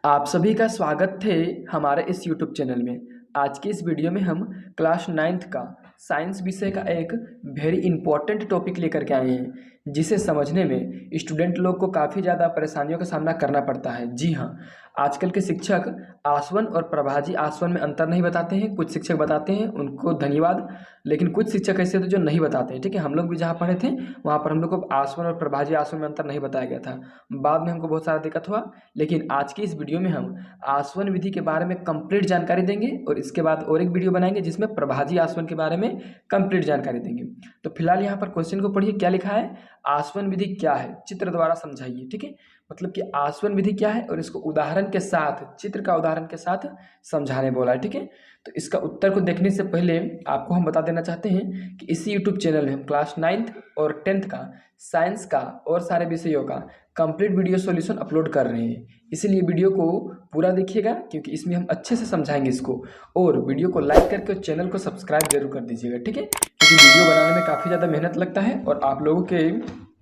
आप सभी का स्वागत है हमारे इस यूट्यूब चैनल में। आज की इस वीडियो में हम क्लास 9th का साइंस विषय का एक वेरी इंपॉर्टेंट टॉपिक लेकर के आए हैं, जिसे समझने में स्टूडेंट लोग को काफ़ी ज़्यादा परेशानियों का सामना करना पड़ता है। जी हाँ, आजकल के शिक्षक आसवन और प्रभाजी आसवन में अंतर नहीं बताते हैं। कुछ शिक्षक बताते हैं, उनको धन्यवाद, लेकिन कुछ शिक्षक ऐसे थे जो नहीं बताते हैं। ठीक है, हम लोग भी जहाँ पढ़े थे वहाँ पर हम लोग को आसवन और प्रभाजी आसवन में अंतर नहीं बताया गया था। बाद में हमको बहुत सारा दिक्कत हुआ, लेकिन आज की इस वीडियो में हम आसवन विधि के बारे में कंप्लीट जानकारी देंगे और इसके बाद और एक वीडियो बनाएंगे जिसमें प्रभाजी आसवन के बारे में कंप्लीट जानकारी देंगे। तो फिलहाल यहाँ पर क्वेश्चन को पढ़िए, क्या लिखा है? आसवन विधि क्या है, चित्र द्वारा समझाइए। ठीक है, मतलब कि आसवन विधि क्या है और इसको उदाहरण के साथ, चित्र का उदाहरण के साथ समझाने बोला है। ठीक है, तो इसका उत्तर को देखने से पहले आपको हम बता देना चाहते हैं कि इसी यूट्यूब चैनल में हम क्लास 9th और 10th का साइंस का और सारे विषयों का कंप्लीट वीडियो सॉल्यूशन अपलोड कर रहे हैं। इसीलिए वीडियो को पूरा देखिएगा, क्योंकि इसमें हम अच्छे से समझाएंगे इसको। और वीडियो को लाइक करके चैनल को सब्सक्राइब जरूर कर दीजिएगा। ठीक है, क्योंकि वीडियो बनाने में काफ़ी ज़्यादा मेहनत लगता है और आप लोगों के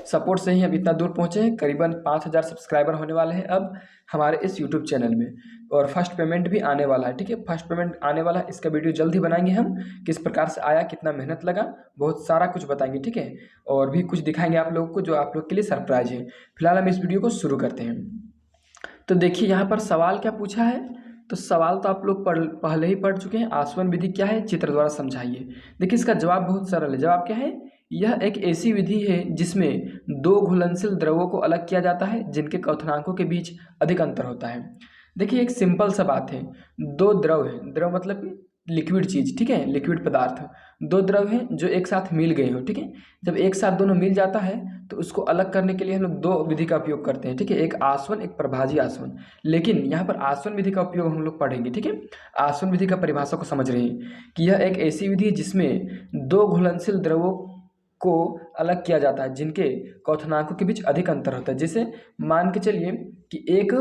सपोर्ट से ही हम इतना दूर पहुँचे हैं। करीबन 5000 सब्सक्राइबर होने वाले हैं अब हमारे इस यूट्यूब चैनल में, और फर्स्ट पेमेंट भी आने वाला है। ठीक है, फर्स्ट पेमेंट आने वाला है, इसका वीडियो जल्द ही बनाएंगे हम। किस प्रकार से आया, कितना मेहनत लगा, बहुत सारा कुछ बताएंगे। ठीक है, और भी कुछ दिखाएंगे आप लोगों को जो आप लोग के लिए सरप्राइज है। फिलहाल हम इस वीडियो को शुरू करते हैं। तो देखिए यहाँ पर सवाल क्या पूछा है। तो सवाल तो आप लोग पहले ही पढ़ चुके हैं। आसवन विधि क्या है, चित्र द्वारा समझाइए। देखिए इसका जवाब बहुत सरल है। जवाब क्या है? यह एक ऐसी विधि है जिसमें दो घुलनशील द्रवों को अलग किया जाता है जिनके क्वथनांकों के बीच अधिक अंतर होता है। देखिए एक सिंपल सा बात है, दो द्रव है, द्रव मतलब कि लिक्विड चीज़। ठीक है, लिक्विड पदार्थ, दो द्रव हैं जो एक साथ मिल गए हो। ठीक है, जब एक साथ दोनों मिल जाता है तो उसको अलग करने के लिए हम लोग दो विधि का उपयोग करते हैं। ठीक है, एक आसवन, एक प्रभाजी आसवन। लेकिन यहाँ पर आसवन विधि का उपयोग हम लोग पढ़ेंगे। ठीक है, आसवन विधि का परिभाषा को समझ रहे हैं कि यह एक ऐसी विधि है जिसमें दो घुलनशील द्रवों को अलग किया जाता है जिनके क्वथनांकों के बीच अधिक अंतर होता है। जैसे मान के चलिए कि एक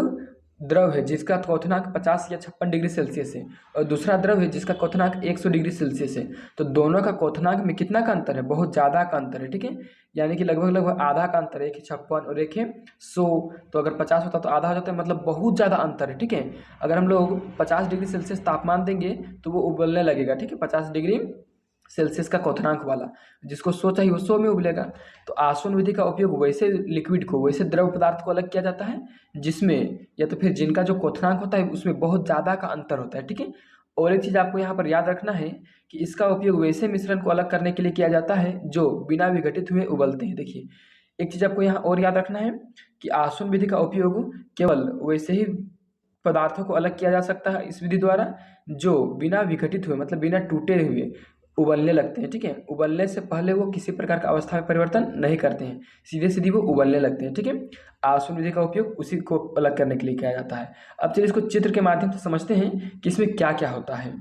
द्रव है जिसका क्वथनांक 50 या 56 डिग्री सेल्सियस है, और दूसरा द्रव है जिसका क्वथनांक 100 डिग्री सेल्सियस है। तो दोनों का क्वथनांक में कितना का अंतर है? बहुत ज़्यादा का अंतर है। ठीक है, यानी कि लगभग आधा का अंतर है। एक है 56 और एक है 100। तो अगर 50 होता तो आधा हो जाता है, मतलब बहुत ज़्यादा अंतर है। ठीक है, अगर हम लोग 50 डिग्री सेल्सियस तापमान देंगे तो वो उबलने लगेगा। ठीक है, 50 डिग्री सेल्सियस का क्वथनांक वाला, जिसको 100 चाहिए वो 100 में उबलेगा। तो आसवन विधि का उपयोग वैसे लिक्विड को, वैसे द्रव पदार्थ को अलग किया जाता है जिसमें या तो फिर जिनका जो क्वथनांक होता है उसमें बहुत ज़्यादा का अंतर होता है। ठीक है, और एक चीज़ आपको यहाँ पर याद रखना है कि इसका उपयोग वैसे मिश्रण को अलग करने के लिए किया जाता है जो बिना विघटित हुए उबलते हैं। देखिए एक चीज़ आपको यहाँ और याद रखना है कि आसवन विधि का उपयोग केवल वैसे ही पदार्थों को अलग किया जा सकता है इस विधि द्वारा जो बिना विघटित हुए, मतलब बिना टूटे हुए उबलने लगते हैं। ठीक है, उबलने से पहले वो किसी प्रकार का अवस्था में परिवर्तन नहीं करते हैं, सीधे सीधे वो उबलने लगते हैं। ठीक है, आसवन विधि का उपयोग उसी को अलग करने के लिए किया जाता है। अब चलिए इसको चित्र के माध्यम से समझते हैं कि इसमें क्या क्या होता है।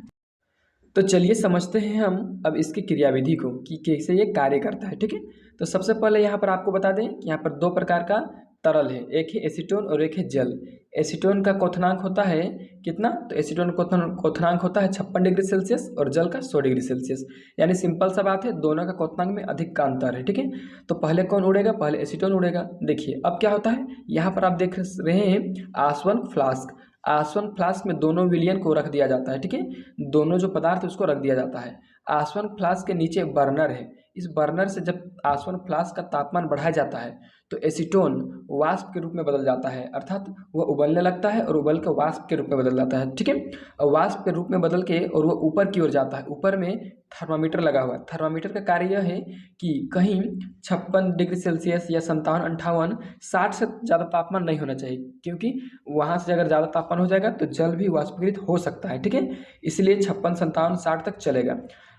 तो चलिए समझते हैं हम अब इसकी क्रियाविधि को कि कैसे ये कार्य करता है। ठीक है, तो सबसे पहले यहाँ पर आपको बता दें कि यहाँ पर दो प्रकार का तरल है, एक है एसीटोन और एक है जल। एसीटोन का क्वथनांक होता है कितना? तो एसीटोन क्वथनांक होता है 56 डिग्री सेल्सियस और जल का 100 डिग्री सेल्सियस। यानी सिंपल सा बात है, दोनों का क्वथनांक में अधिक का अंतर है। ठीक है, तो पहले कौन उड़ेगा? पहले एसीटोन उड़ेगा। देखिए अब क्या होता है, यहाँ पर आप देख रहे हैं आसवन फ्लास्क। आसवन फ्लास्क में दोनों विलियन को रख दिया जाता है। ठीक है, दोनों जो पदार्थ है उसको रख दिया जाता है। आसवन फ्लास्क के नीचे बर्नर है। इस बर्नर से जब आसवन फ्लास्क का तापमान बढ़ाया जाता है तो एसीटोन वाष्प के रूप में बदल जाता है, अर्थात वह उबलने लगता है और उबल कर वाष्प के रूप में बदल जाता है। ठीक है, और वाष्प के रूप में बदल के और वह ऊपर की ओर जाता है। ऊपर में थर्मामीटर लगा हुआ है। थर्मामीटर का कार्य यह है कि कहीं 56 डिग्री सेल्सियस या 57, 58, 60 से ज़्यादा तापमान नहीं होना चाहिए, क्योंकि वहाँ से अगर ज़्यादा तापमान हो जाएगा तो जल भी वाष्पीकृत हो सकता है। ठीक है, इसलिए 56, 57, 60 तक चलेगा।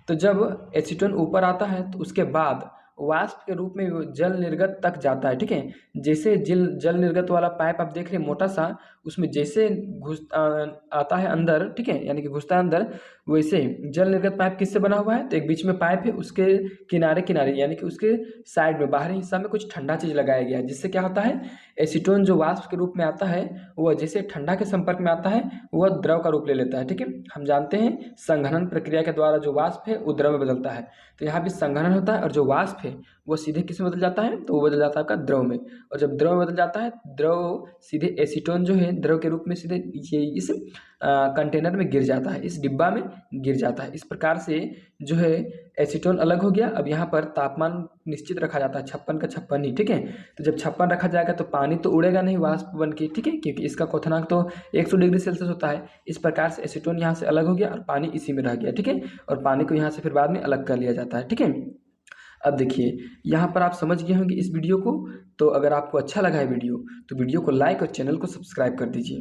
तो जब एसीटोन ऊपर आता है तो उसके बाद वाष्प के रूप में वो जल निर्गत तक जाता है। ठीक है, जैसे जल निर्गत वाला पाइप आप देख रहे हैं मोटा सा, उसमें जैसे आता है अंदर, ठीक है, यानी कि घुसता है अंदर, वैसे जल निर्गत पाइप किससे बना हुआ है? तो एक बीच में पाइप है, उसके किनारे किनारे यानी कि उसके साइड में बाहरी हिस्सा में कुछ ठंडा चीज़ लगाया गया है, जिससे क्या होता है, एसीटोन जो वाष्प के रूप में आता है वह जैसे ठंडा के संपर्क में आता है वह द्रव का रूप ले लेता है। ठीक है, हम जानते हैं संघनन प्रक्रिया के द्वारा जो वाष्प है वो द्रव में बदलता है। तो यहाँ भी संघनन होता है और जो वाष्प है वो सीधे किस में बदल जाता है, तो वो बदल जाता है आपका द्रव में। और जब द्रव में बदल जाता है, द्रव सीधे एसीटोन जो है द्रव के रूप में सीधे ये इस कंटेनर में गिर जाता है, इस डिब्बा में गिर जाता है। इस प्रकार से जो है एसीटोन अलग हो गया। अब यहाँ पर तापमान निश्चित रखा जाता है 56 का 56 ही, ठीक है। तो जब 56 रखा जाएगा तो पानी तो उड़ेगा नहीं वाष्प बन के, ठीक है, क्योंकि इसका क्वथनांक तो 100 डिग्री सेल्सियस होता है। इस प्रकार से एसीटोन यहाँ से अलग हो गया और पानी इसी में रह गया, ठीक है। और पानी को यहाँ से फिर बाद में अलग कर लिया जाता है, ठीक है। अब देखिए यहाँ पर आप समझ गए होंगे इस वीडियो को। तो अगर आपको अच्छा लगा है वीडियो तो वीडियो को लाइक और चैनल को सब्सक्राइब कर दीजिए।